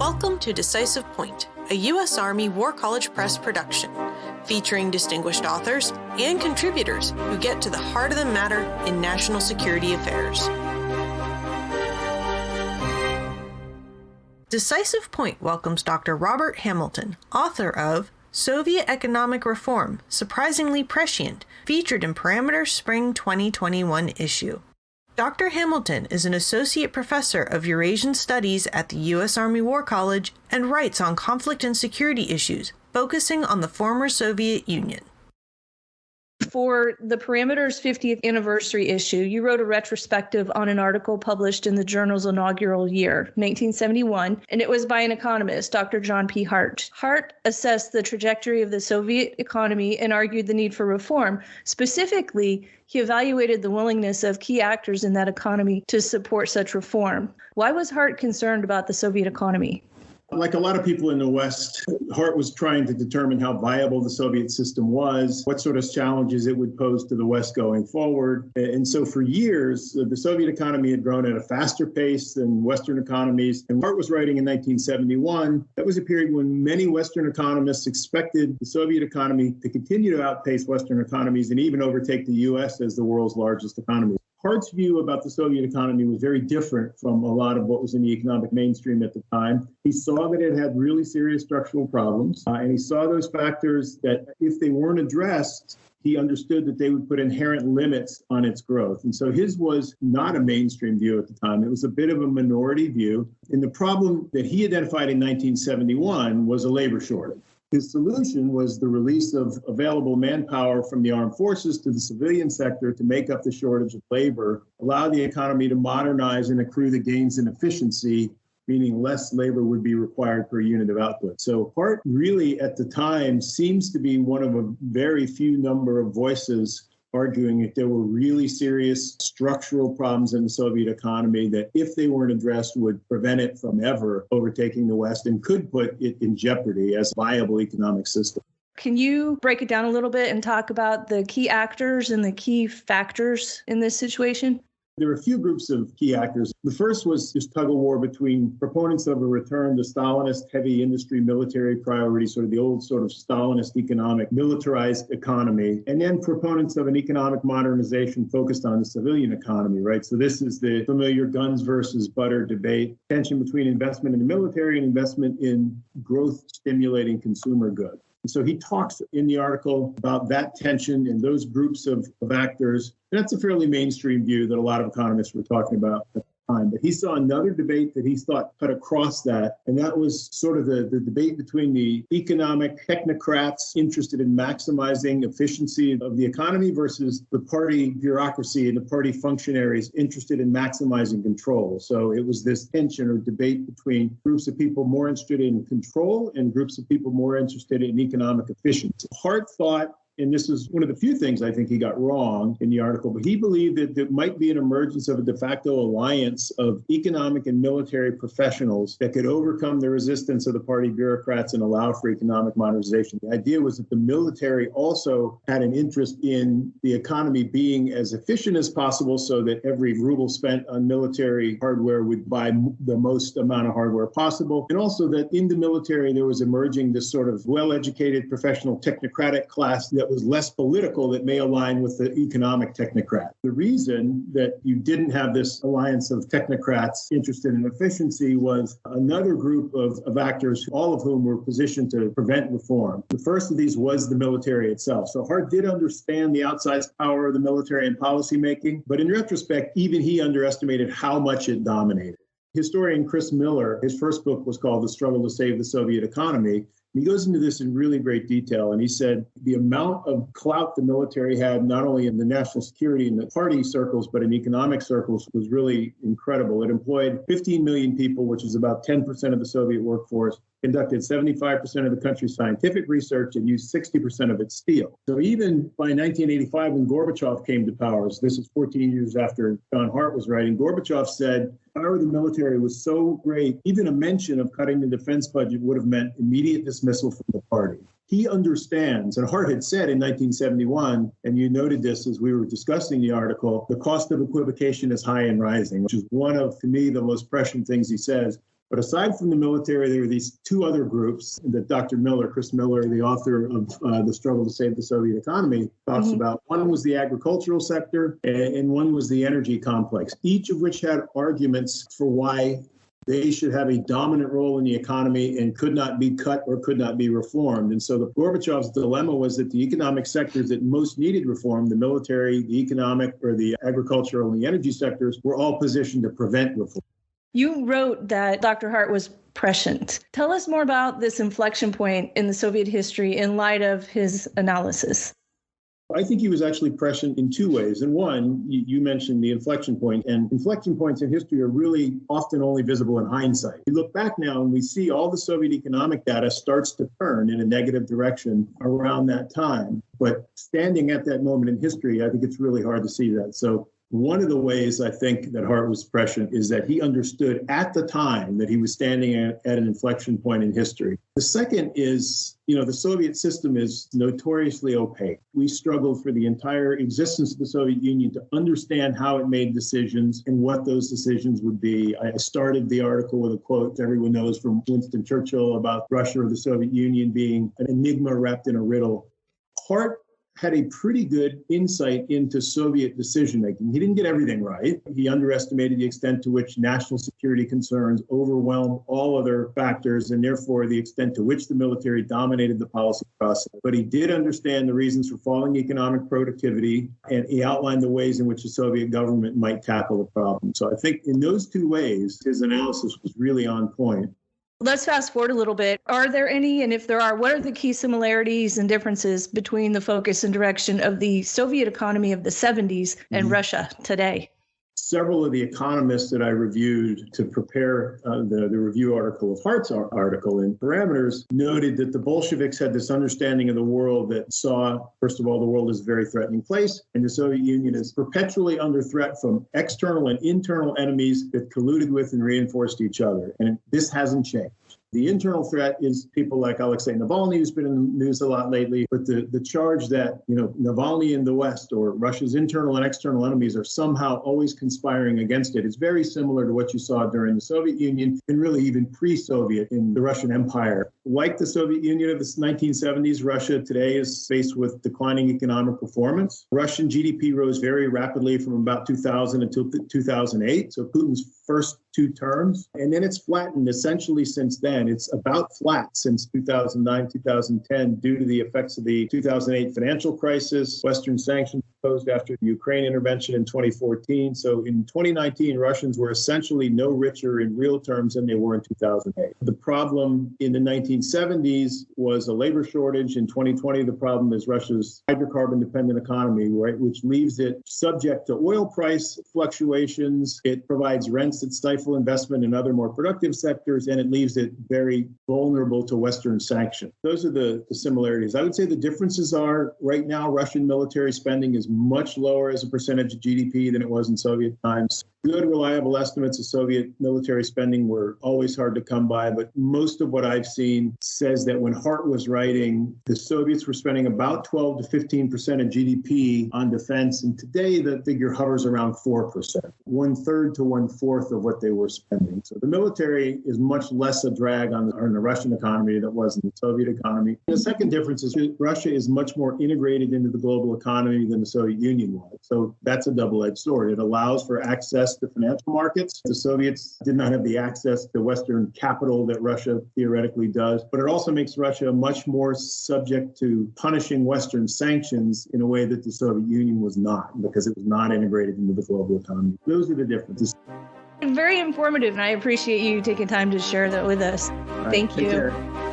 Welcome to Decisive Point, a U.S. Army War College Press production, featuring distinguished authors and contributors who get to the heart of the matter in national security affairs. Decisive Point welcomes Dr. Robert Hamilton, author of Soviet Economic Reform, Surprisingly Prescient, featured in Parameter's Spring 2021 issue. Dr. Hamilton is an associate professor of Eurasian Studies at the U.S. Army War College and writes on conflict and security issues, focusing on the former Soviet Union. For the Parameter's 50th anniversary issue, you wrote a retrospective on an article published in the journal's inaugural year, 1971, and it was by an economist, Dr. John P. Hardt. Hardt assessed the trajectory of the Soviet economy and argued the need for reform. Specifically, he evaluated the willingness of key actors in that economy to support such reform. Why was Hardt concerned about the Soviet economy? Like a lot of people in the West, Hardt was trying to determine how viable the Soviet system was, what sort of challenges it would pose to the West going forward. And so for years, the Soviet economy had grown at a faster pace than Western economies. And Hardt was writing in 1971. That was a period when many Western economists expected the Soviet economy to continue to outpace Western economies and even overtake the U.S. as the world's largest economy. Hardt's view about the Soviet economy was very different from a lot of what was in the economic mainstream at the time. He saw that it had really serious structural problems, and he saw those factors that if they weren't addressed, he understood that they would put inherent limits on its growth. And so his was not a mainstream view at the time. It was a bit of a minority view. And the problem that he identified in 1971 was a labor shortage. His solution was the release of available manpower from the armed forces to the civilian sector to make up the shortage of labor, allow the economy to modernize and accrue the gains in efficiency, meaning less labor would be required per unit of output. So Hardt really at the time seems to be one of a very few number of voices arguing that there were really serious structural problems in the Soviet economy that, if they weren't addressed, would prevent it from ever overtaking the West and could put it in jeopardy as a viable economic system. Can you break it down a little bit and talk about the key actors and the key factors in this situation? There were a few groups of key actors. The first was this tug-of-war between proponents of a return to Stalinist heavy industry military priorities, sort of the old sort of Stalinist economic militarized economy, and then proponents of an economic modernization focused on the civilian economy, right? So this is the familiar guns versus butter debate, tension between investment in the military and investment in growth-stimulating consumer goods. And so he talks in the article about that tension and those groups of actors. And that's a fairly mainstream view that a lot of economists were talking about at the time. But he saw another debate that he thought cut across that, and that was sort of the debate between the economic technocrats interested in maximizing efficiency of the economy versus the party bureaucracy and the party functionaries interested in maximizing control. So it was this tension or debate between groups of people more interested in control and groups of people more interested in economic efficiency. Hardt thought, and this is one of the few things I think he got wrong in the article, but he believed that there might be an emergence of a de facto alliance of economic and military professionals that could overcome the resistance of the party bureaucrats and allow for economic modernization. The idea was that the military also had an interest in the economy being as efficient as possible so that every ruble spent on military hardware would buy the most amount of hardware possible. And also that in the military, there was emerging this sort of well-educated professional technocratic class that was less political that may align with the economic technocrat. The reason that you didn't have this alliance of technocrats interested in efficiency was another group of actors, all of whom were positioned to prevent reform. The first of these was the military itself. So Hardt did understand the outsized power of the military in policymaking, but in retrospect, even he underestimated how much it dominated. Historian Chris Miller, his first book was called The Struggle to Save the Soviet Economy. He goes into this in really great detail, and he said the amount of clout the military had, not only in the national security and the party circles, but in economic circles, was really incredible. It employed 15 million people, which is about 10% of the Soviet workforce, conducted 75% of the country's scientific research, and used 60% of its steel. So even by 1985, when Gorbachev came to power, this is 14 years after John Hardt was writing, Gorbachev said, the power of the military was so great, even a mention of cutting the defense budget would have meant immediate dismissal from the party. He understands, and Hardt had said in 1971, and you noted this as we were discussing the article, the cost of equivocation is high and rising, which is one of, to me, the most prescient things he says. But aside from the military, there were these two other groups that Chris Miller, the author of The Struggle to Save the Soviet Economy, talks about. One was the agricultural sector, and one was the energy complex, each of which had arguments for why they should have a dominant role in the economy and could not be cut or could not be reformed. And so the Gorbachev's dilemma was that the economic sectors that most needed reform, the military, the economic, or the agricultural and the energy sectors, were all positioned to prevent reform. You wrote that Dr. Hardt was prescient. Tell us more about this inflection point in the Soviet history in light of his analysis. I think he was actually prescient in two ways. And one, you mentioned the inflection point, and inflection points in history are really often only visible in hindsight. We look back now and we see all the Soviet economic data starts to turn in a negative direction around that time. But standing at that moment in history, I think it's really hard to see that. So one of the ways I think that Hardt was prescient is that he understood at the time that he was standing at an inflection point in history. The second is, the Soviet system is notoriously opaque. We struggled for the entire existence of the Soviet Union to understand how it made decisions and what those decisions would be. I started the article with a quote everyone knows from Winston Churchill about Russia or the Soviet Union being an enigma wrapped in a riddle. Hardt had a pretty good insight into Soviet decision-making. He didn't get everything right. He underestimated the extent to which national security concerns overwhelmed all other factors, and therefore the extent to which the military dominated the policy process. But he did understand the reasons for falling economic productivity, and he outlined the ways in which the Soviet government might tackle the problem. So I think in those two ways, his analysis was really on point. Let's fast forward a little bit. Are there any, and if there are, what are the key similarities and differences between the focus and direction of the Soviet economy of the 70s and Russia today? Several of the economists that I reviewed to prepare the review article of Hardt's article in Parameters noted that the Bolsheviks had this understanding of the world that saw, first of all, the world as a very threatening place, and the Soviet Union is perpetually under threat from external and internal enemies that colluded with and reinforced each other. And this hasn't changed. The internal threat is people like Alexei Navalny, who's been in the news a lot lately, but the charge that, Navalny in the West or Russia's internal and external enemies are somehow always conspiring against it is very similar to what you saw during the Soviet Union and really even pre-Soviet in the Russian Empire. Like the Soviet Union of the 1970s, Russia today is faced with declining economic performance. Russian GDP rose very rapidly from about 2000 until 2008, so Putin's first two terms, and then it's flattened essentially since then. It's about flat since 2009, 2010 due to the effects of the 2008 financial crisis, Western sanctions imposed after the Ukraine intervention in 2014. So in 2019, Russians were essentially no richer in real terms than they were in 2008. The problem in the 1970s was a labor shortage. In 2020, the problem is Russia's hydrocarbon-dependent economy, right, which leaves it subject to oil price fluctuations. It provides rents that stifle investment in other more productive sectors, and it leaves it very vulnerable to Western sanctions. Those are the similarities. I would say the differences are right now Russian military spending is much lower as a percentage of GDP than it was in Soviet times. Good, reliable estimates of Soviet military spending were always hard to come by, but most of what I've seen says that when Hardt was writing, the Soviets were spending about 12 to 15% of GDP on defense, and today the figure hovers around 4%, 1/3 to 1/4 of what they were spending. So the military is much less a drag on the Russian economy than it was in the Soviet economy. And the second difference is that Russia is much more integrated into the global economy than the Soviet Union was. So that's a double-edged sword. It allows for access to financial markets. The Soviets did not have the access to Western capital that Russia theoretically does, but it also makes Russia much more subject to punishing Western sanctions in a way that the Soviet Union was not, because it was not integrated into the global economy. Those are the differences. Very informative, and I appreciate you taking time to share that with us. All right, Thank you. Take care.